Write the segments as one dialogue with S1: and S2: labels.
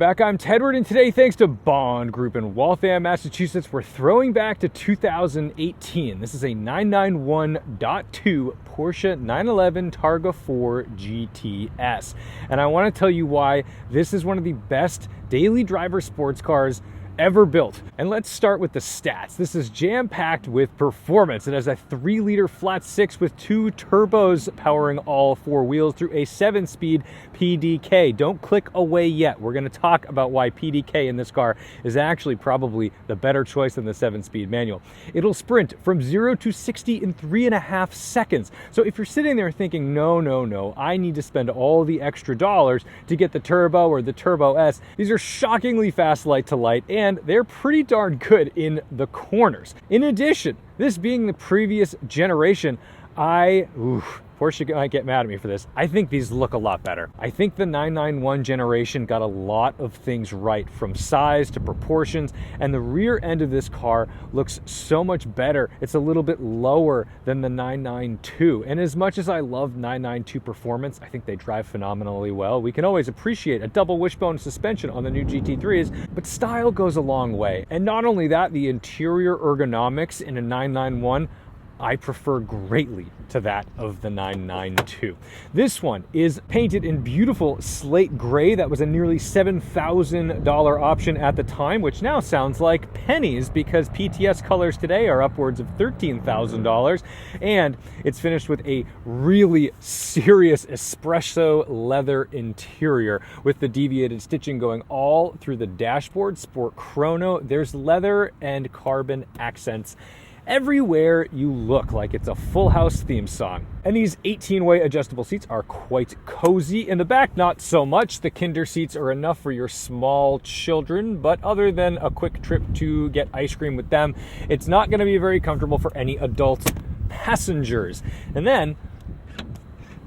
S1: back. I'm Tedward, and today, thanks to Bond Group in Waltham, Massachusetts, we're throwing back to 2018. This is a 991.2 Porsche 911 Targa 4 GTS. And I want to tell you why this is one of the best daily driver sports cars ever built. And let's start with the stats. This is jam-packed with performance. It has a 3-liter flat six with 2 turbos powering all 4 wheels through a 7-speed PDK. Don't click away yet. We're going to talk about why PDK in this car is actually probably the better choice than the 7-speed manual. It'll sprint from 0 to 60 in 3.5 seconds. So if you're sitting there thinking, no, I need to spend all the extra dollars to get the turbo or the Turbo S, these are shockingly fast light to light, and they're pretty darn good in the corners. In addition, this being the previous generation, Porsche might get mad at me for this. I think these look a lot better. I think the 991 generation got a lot of things right, from size to proportions, and the rear end of this car looks so much better. It's a little bit lower than the 992. And as much as I love 992 performance, I think they drive phenomenally well. We can always appreciate a double wishbone suspension on the new GT3s, but style goes a long way. And not only that, the interior ergonomics in a 991 I prefer greatly to that of the 992. This one is painted in beautiful slate gray. That was a nearly $7,000 option at the time, which now sounds like pennies because PTS colors today are upwards of $13,000. And it's finished with a really serious espresso leather interior with the deviated stitching going all through the dashboard. Sport chrono. There's leather and carbon accents everywhere you look, like it's a Full House theme song. And these 18-way adjustable seats are quite cozy. In the back, not so much. The Kinder seats are enough for your small children, but other than a quick trip to get ice cream with them, it's not going to be very comfortable for any adult passengers. And then,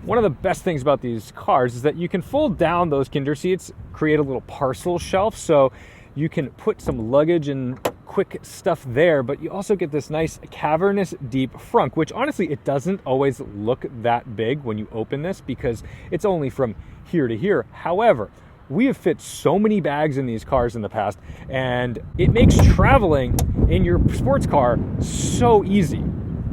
S1: one of the best things about these cars is that you can fold down those Kinder seats, create a little parcel shelf, so you can put some luggage and quick stuff there, but you also get this nice cavernous deep frunk, which honestly, it doesn't always look that big when you open this because it's only from here to here. However, we have fit so many bags in these cars in the past, and it makes traveling in your sports car so easy.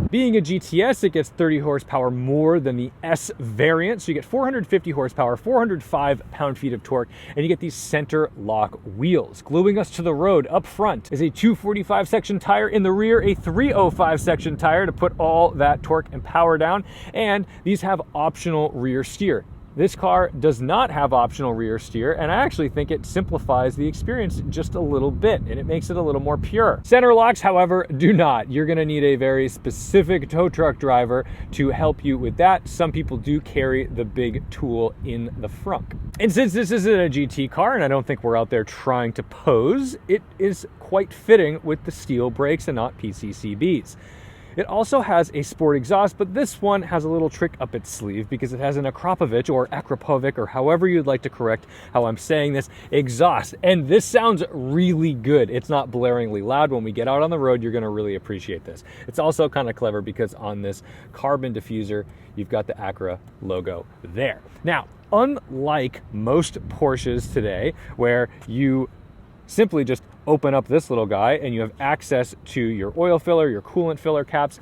S1: Being a GTS, it gets 30 horsepower more than the S variant. So you get 450 horsepower, 405 pound-feet of torque, and you get these center lock wheels. Gluing us to the road up front is a 245 section tire, in the rear a 305 section tire to put all that torque and power down. And these have optional rear steer. This car does not have optional rear steer, and I actually think it simplifies the experience just a little bit, and it makes it a little more pure. Center locks, however, do not. You're gonna need a very specific tow truck driver to help you with that. Some people do carry the big tool in the front. And since this isn't a GT car, and I don't think we're out there trying to pose, it is quite fitting with the steel brakes and not PCCBs. It also has a sport exhaust, but this one has a little trick up its sleeve because it has an Akrapovic or Akrapovic, or however you'd like to correct how I'm saying this, exhaust. And this sounds really good. It's not blaringly loud. When we get out on the road, you're going to really appreciate this. It's also kind of clever because on this carbon diffuser, you've got the Acura logo there. Now, unlike most Porsches today, where you simply just open up this little guy and you have access to your oil filler, your coolant filler caps,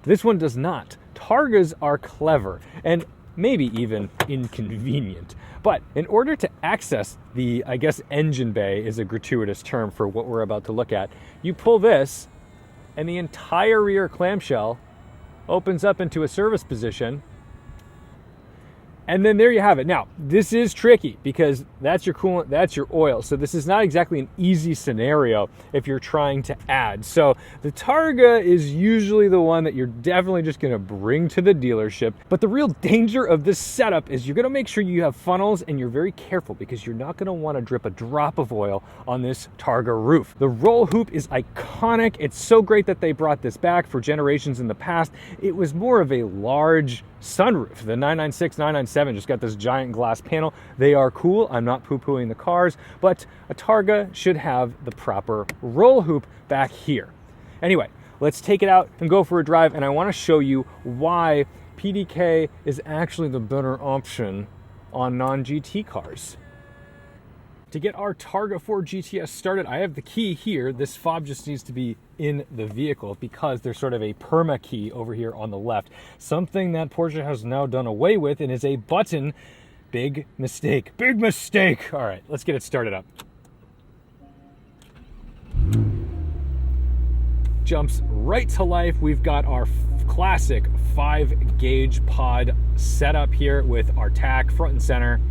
S1: this one does not. Targas are clever and maybe even inconvenient. But in order to access the, I guess engine bay is a gratuitous term for what we're about to look at, you pull this and the entire rear clamshell opens up into a service position. And then there you have it. Now, this is tricky because that's your coolant, that's your oil. So this is not exactly an easy scenario if you're trying to add. So the Targa is usually the one that you're definitely just going to bring to the dealership. But the real danger of this setup is you're going to make sure you have funnels and you're very careful because you're not going to want to drip a drop of oil on this Targa roof. The roll hoop is iconic. It's so great that they brought this back. For generations in the past, it was more of a large sunroof. The 996, 997 just got this giant glass panel. They are cool. I'm not poo-pooing the cars, but a Targa should have the proper roll hoop back here. Anyway, let's take it out and go for a drive, and I want to show you why PDK is actually the better option on non-GT cars. To get our Targa 4 GTS started, I have the key here. This fob just needs to be in the vehicle because there's sort of a perma key over here on the left. Something that Porsche has now done away with and is a button. Big mistake. Big mistake. All right, let's get it started up. Jumps right to life. We've got our classic 5-gauge pod setup here with our tack front and center.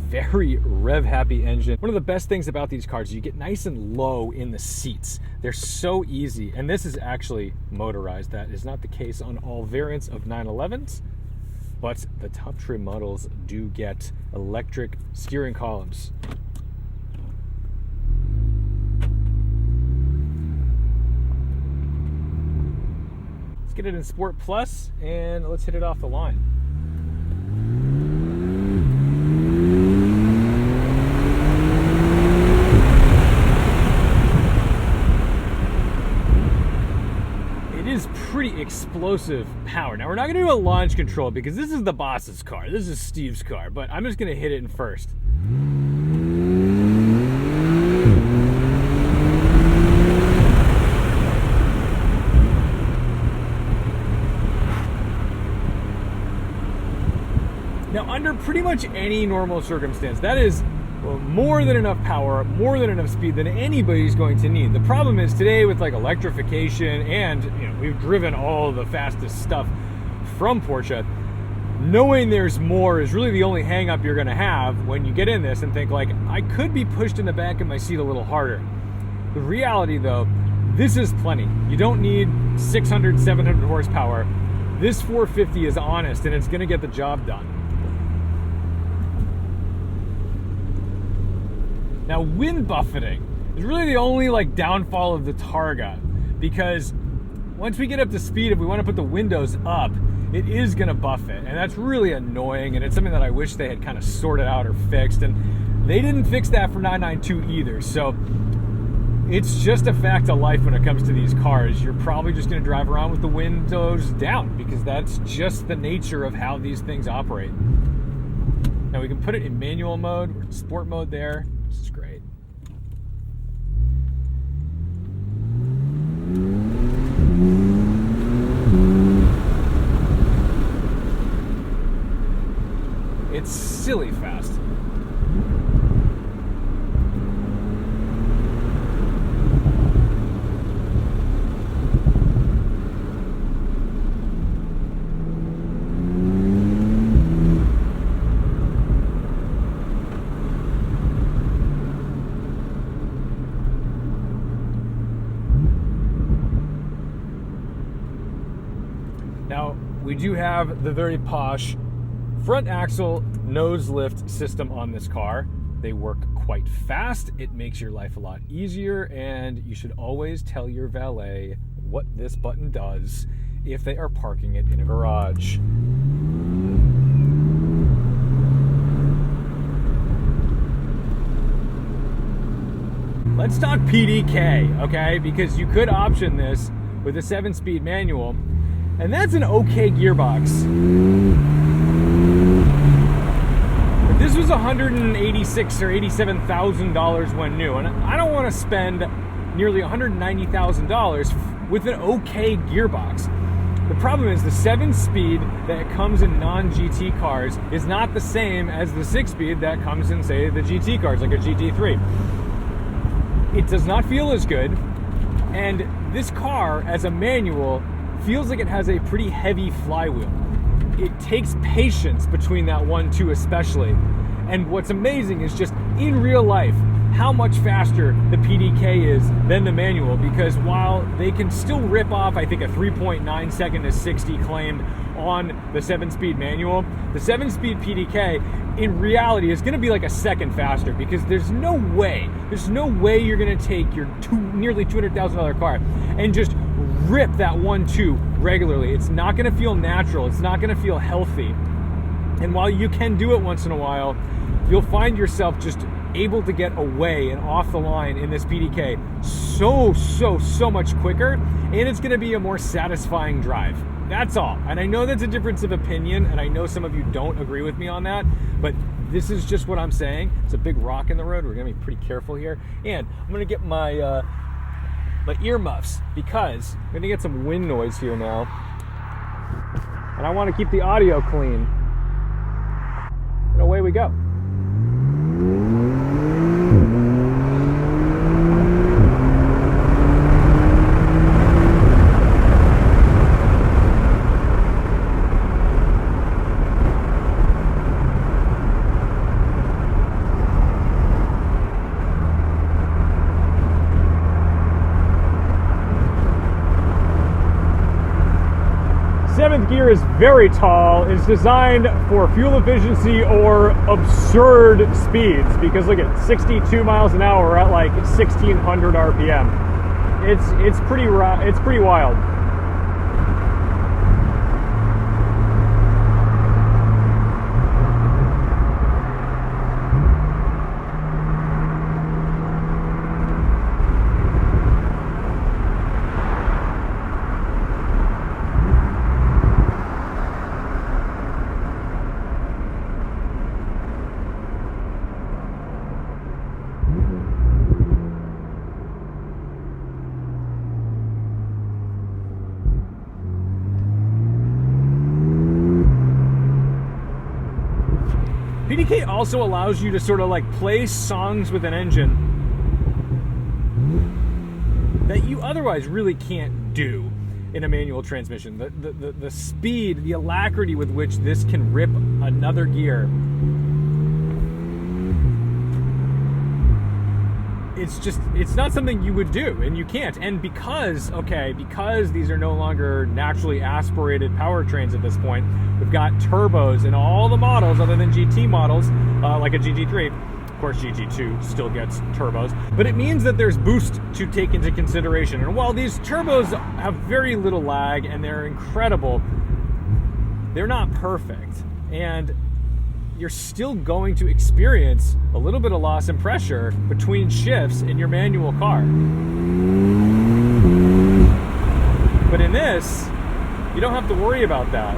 S1: Very rev-happy engine. One of the best things about these cars is you get nice and low in the seats. They're so easy, and this is actually motorized. That is not the case on all variants of 911s, but the top trim models do get electric steering columns. Let's get it in Sport Plus, and let's hit it off the line. Pretty explosive power. Now we're not going to do a launch control because this is the boss's car. This is Steve's car, but I'm just going to hit it in first. Now under pretty much any normal circumstance, that is more than enough power, more than enough speed than anybody's going to need. The problem is today with like electrification and we've driven all the fastest stuff from Porsche, knowing there's more is really the only hang up you're going to have when you get in this and think like, I could be pushed in the back of my seat a little harder. The reality though, this is plenty. You don't need 600, 700 horsepower. This 450 is honest and it's going to get the job done. Now, wind buffeting is really the only downfall of the Targa, because once we get up to speed, if we want to put the windows up, it is going to buffet, and that's really annoying, and it's something that I wish they had kind of sorted out or fixed, and they didn't fix that for 992 either, so it's just a fact of life when it comes to these cars. You're probably just going to drive around with the windows down, because that's just the nature of how these things operate. Now, we can put it in manual mode, or sport mode there. This is great. It's silly fast. Now, we do have the very posh front axle nose lift system on this car. They work quite fast. It makes your life a lot easier, and you should always tell your valet what this button does if they are parking it in a garage. Let's talk PDK, okay? Because you could option this with a 7-speed manual, and that's an okay gearbox. But this was $186,000 or $87,000 when new, and I don't want to spend nearly $190,000 with an okay gearbox. The problem is the 7-speed that comes in non-GT cars is not the same as the 6-speed that comes in, say, the GT cars, like a GT3. It does not feel as good, and this car, as a manual, feels like it has a pretty heavy flywheel. It takes patience between that 1-2 especially. And what's amazing is just in real life how much faster the PDK is than the manual, because while they can still rip off, I think, a 3.9 second to 60 claim on the 7-speed manual, the 7-speed PDK in reality is going to be like a second faster, because there's no way you're going to take your nearly $200,000 car and just rip that 1-2 regularly. It's not going to feel natural. It's not going to feel healthy. And while you can do it once in a while, you'll find yourself just able to get away and off the line in this PDK so much quicker, and it's going to be a more satisfying drive. That's all. And I know that's a difference of opinion, and I know some of you don't agree with me on that, but this is just what I'm saying. It's a big rock in the road. We're gonna be pretty careful here. And I'm gonna get my my earmuffs, because I'm gonna get some wind noise here now. And I wanna keep the audio clean. And away we go. Seventh gear is very tall. It's designed for fuel efficiency or absurd speeds, because look at 62 miles an hour at like 1600 RPM. It's pretty wild. PDK also allows you to sort of like play songs with an engine that you otherwise really can't do in a manual transmission. The speed, the alacrity with which this can rip another gear, it's not something you would do, and you can't. And because these are no longer naturally aspirated powertrains at this point, we've got turbos in all the models other than GT models, like a GT3. Of course, GT2 still gets turbos, but it means that there's boost to take into consideration. And while these turbos have very little lag and they're incredible, they're not perfect. And you're still going to experience a little bit of loss in pressure between shifts in your manual car. But in this, you don't have to worry about that.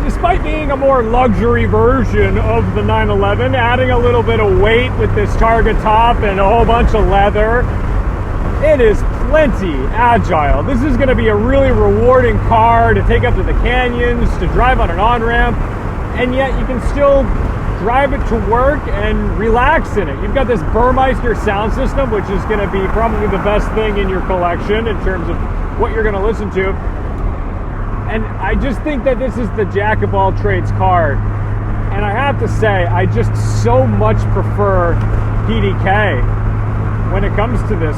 S1: Despite being a more luxury version of the 911, adding a little bit of weight with this Targa top and a whole bunch of leather, it is plenty agile. This is going to be a really rewarding car to take up to the canyons, to drive on an on-ramp, and yet you can still drive it to work and relax in it. You've got this Burmeister sound system, which is going to be probably the best thing in your collection in terms of what you're going to listen to. And I just think that this is the jack of all trades car. And I have to say, I just so much prefer PDK when it comes to this.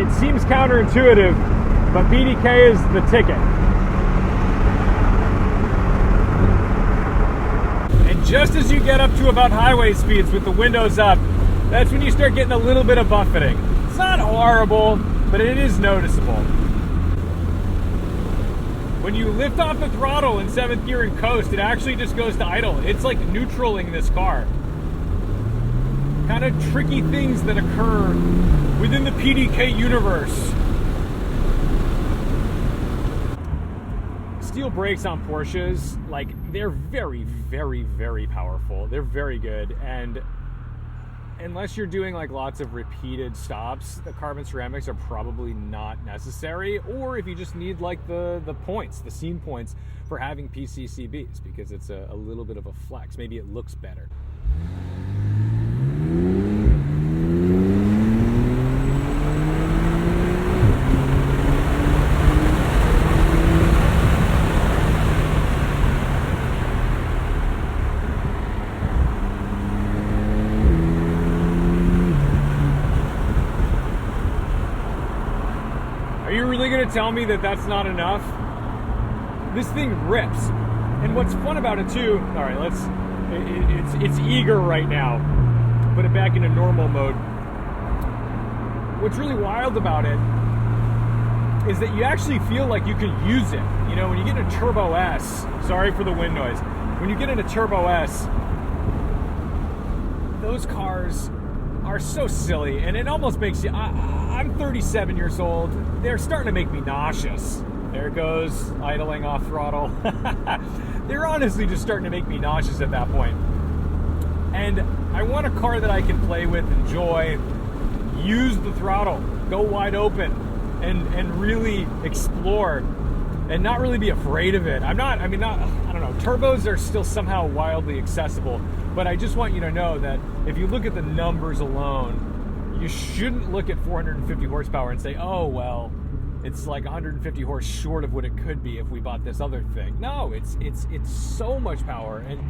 S1: It seems counterintuitive, but PDK is the ticket. And just as you get up to about highway speeds with the windows up, that's when you start getting a little bit of buffeting. It's not horrible, but it is noticeable. When you lift off the throttle in 7th gear and coast, it actually just goes to idle. It's like neutraling this car. Kind of tricky things that occur within the PDK universe. Steel brakes on Porsches, like, they're very, very, very powerful. They're very good, and unless you're doing like lots of repeated stops, the carbon ceramics are probably not necessary, or if you just need like the points, the scene points for having PCCBs, because it's a little bit of a flex. Maybe it looks better. Are you really going to tell me that that's not enough? this thing rips. And what's fun about it too, all right, it's eager right now. Put it back into normal mode. What's really wild about it is that you actually feel like you can use it. You know, when you get in a Turbo S, sorry for the wind noise, when you get in a Turbo S, those cars are so silly, and it almost makes you, I'm 37 years old, they're starting to make me nauseous. There it goes, idling off throttle. They're honestly just starting to make me nauseous at that point. And I want a car that I can play with, enjoy, use the throttle, go wide open, and really explore, and not really be afraid of it. I don't know, turbos are still somehow wildly accessible, but I just want you to know that if you look at the numbers alone, you shouldn't look at 450 horsepower and say, oh, well, it's like 150 horse short of what it could be if we bought this other thing. No, it's so much power, and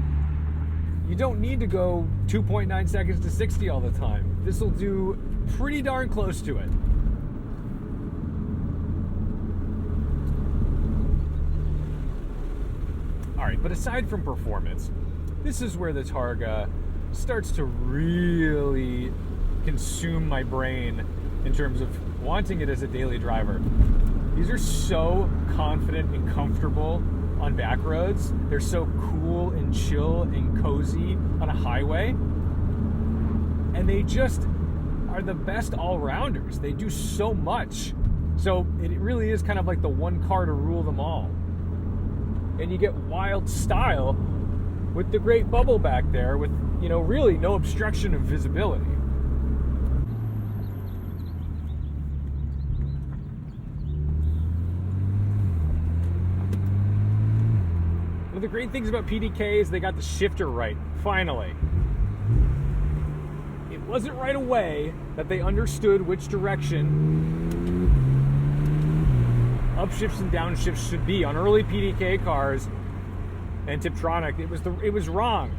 S1: you don't need to go 2.9 seconds to 60 all the time. This will do pretty darn close to it. All right, but aside from performance, this is where the Targa starts to really consume my brain in terms of wanting it as a daily driver. These are so confident and comfortable on back roads. They're so cool and chill and cozy on a highway. And they just are the best all-rounders. They do so much. So it really is kind of like the one car to rule them all. And you get wild style with the great bubble back there with, you know, really no obstruction of visibility. One of the great things about PDK is they got the shifter right, finally. It wasn't right away that they understood which direction upshifts and downshifts should be on early PDK cars and Tiptronic. It was wrong.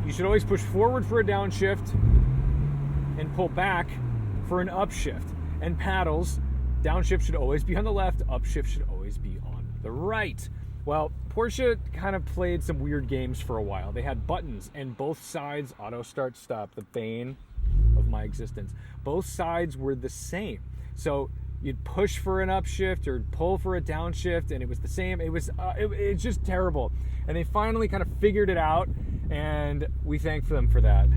S1: You should always push forward for a downshift and pull back for an upshift. And paddles, downshift should always be on the left, upshift should always be on the right. Well, Porsche kind of played some weird games for a while. They had buttons, and both sides, auto start stop, the bane of my existence. Both sides were the same. So you'd push for an upshift or pull for a downshift, and it was the same. It's just terrible. And they finally kind of figured it out, and we thank them for that.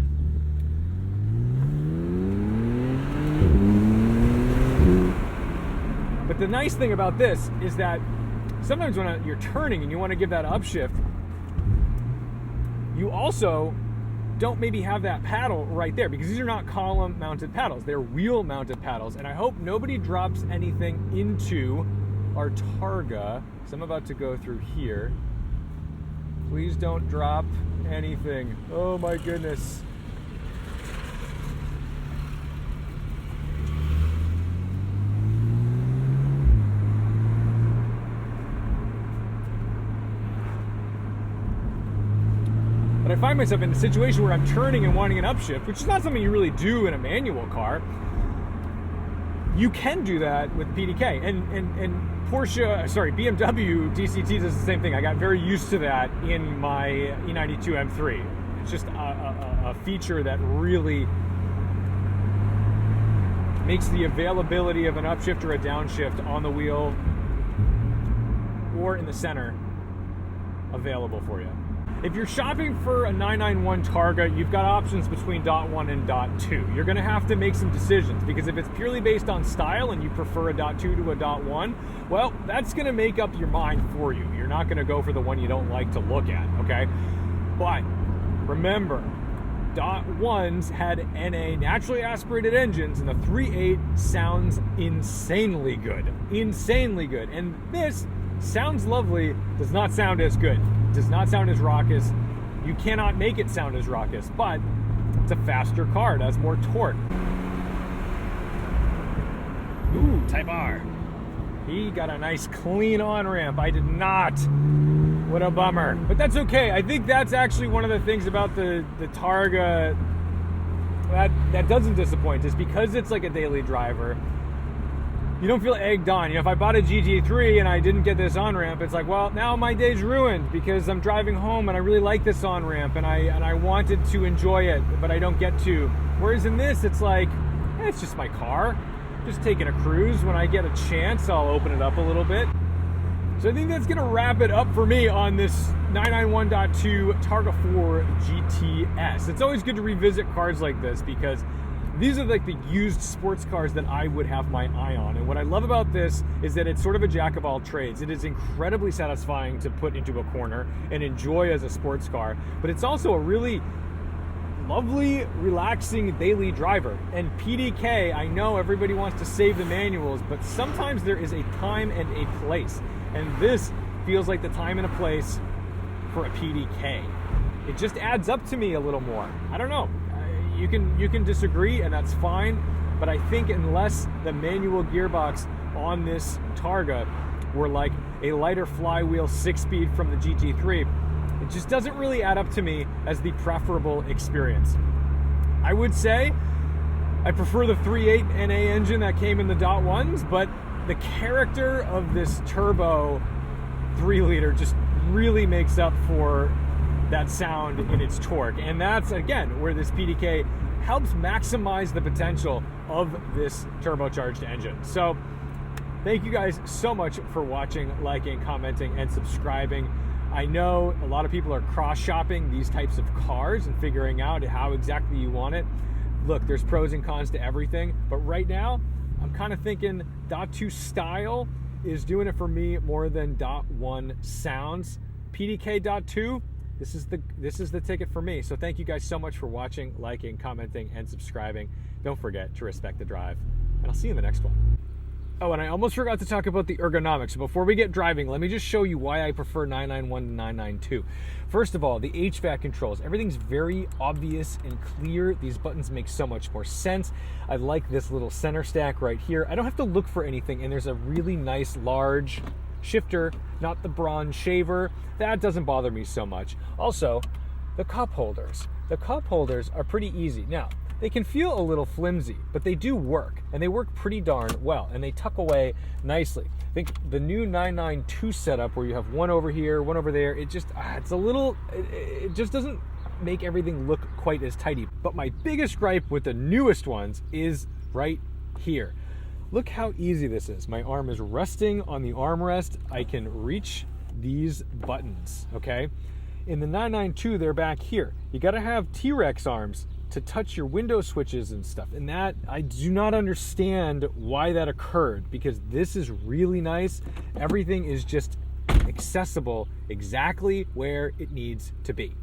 S1: But the nice thing about this is that sometimes when you're turning and you want to give that upshift, you also don't maybe have that paddle right there, because these are not column mounted paddles, they're wheel mounted paddles. And I hope nobody drops anything into our Targa. So I'm about to go through here. Please don't drop anything. Oh my goodness. But I find myself in a situation where I'm turning and wanting an upshift, which is not something you really do in a manual car. You can do that with PDK. And BMW DCT does the same thing. I got very used to that in my E92 M3. It's just a feature that really makes the availability of an upshift or a downshift on the wheel or in the center available for you. If you're shopping for a 991 Targa, you've got options between .1 and .2. You're going to have to make some decisions, because if it's purely based on style and you prefer a .2 to a .1, well, that's going to make up your mind for you. You're not going to go for the one you don't like to look at, okay? But remember, .1s had NA, naturally aspirated engines, and the 3.8 sounds insanely good. Insanely good. And this sounds lovely, does not sound as good. Does not sound as raucous. You cannot make it sound as raucous, but it's a faster car. It has more torque. Ooh, Type R. He got a nice clean on-ramp. I did not. What a bummer. But that's okay. I think that's actually one of the things about the Targa that doesn't disappoint, is because it's like a daily driver. you don't feel egged on. You know, if I bought a GT3 and I didn't get this on-ramp, it's like, well, now my day's ruined because I'm driving home and I really like this on-ramp and I wanted to enjoy it, but I don't get to. Whereas in this, it's like, it's just my car. Just taking a cruise. When I get a chance, I'll open it up a little bit. So I think that's going to wrap it up for me on this 991.2 Targa 4 GTS. It's always good to revisit cars like this because these are like the used sports cars that I would have my eye on. And what I love about this is that it's sort of a jack of all trades. It is incredibly satisfying to put into a corner and enjoy as a sports car, but it's also a really lovely, relaxing daily driver. And PDK, I know everybody wants to save the manuals, but sometimes there is a time and a place. And this feels like the time and a place for a PDK. It just adds up to me a little more. I don't know. You can disagree, and that's fine, but I think unless the manual gearbox on this Targa were like a lighter flywheel 6-speed from the GT3, it just doesn't really add up to me as the preferable experience. I would say I prefer the 3.8 NA engine that came in the .1s, but the character of this turbo 3-liter just really makes up for that sound in its torque. And that's, again, where this PDK helps maximize the potential of this turbocharged engine. So thank you guys so much for watching, liking, commenting, and subscribing. I know a lot of people are cross-shopping these types of cars and figuring out how exactly you want it. Look, there's pros and cons to everything, but right now, I'm kind of thinking .2 style is doing it for me more than .1 sounds. PDK .2, this is the ticket for me. So thank you guys so much for watching, liking, commenting, and subscribing. Don't forget to respect the drive, and I'll see you in the next one. Oh, and I almost forgot to talk about the ergonomics. So before we get driving, let me just show you why I prefer 991 to 992. First of all, the HVAC controls. Everything's very obvious and clear. These buttons make so much more sense. I like this little center stack right here. I don't have to look for anything, and there's a really nice large shifter, not the bronze shaver. That doesn't bother me so much. Also, the cup holders. The cup holders are pretty easy. Now, they can feel a little flimsy, but they do work, and they work pretty darn well, and they tuck away nicely. I think the new 992 setup where you have one over here, one over there, it just, it just doesn't make everything look quite as tidy. But my biggest gripe with the newest ones is right here. Look how easy this is. My arm is resting on the armrest. I can reach these buttons, okay? In the 992, they're back here. You gotta have T-Rex arms to touch your window switches and stuff. And that, I do not understand why that occurred, because this is really nice. Everything is just accessible exactly where it needs to be.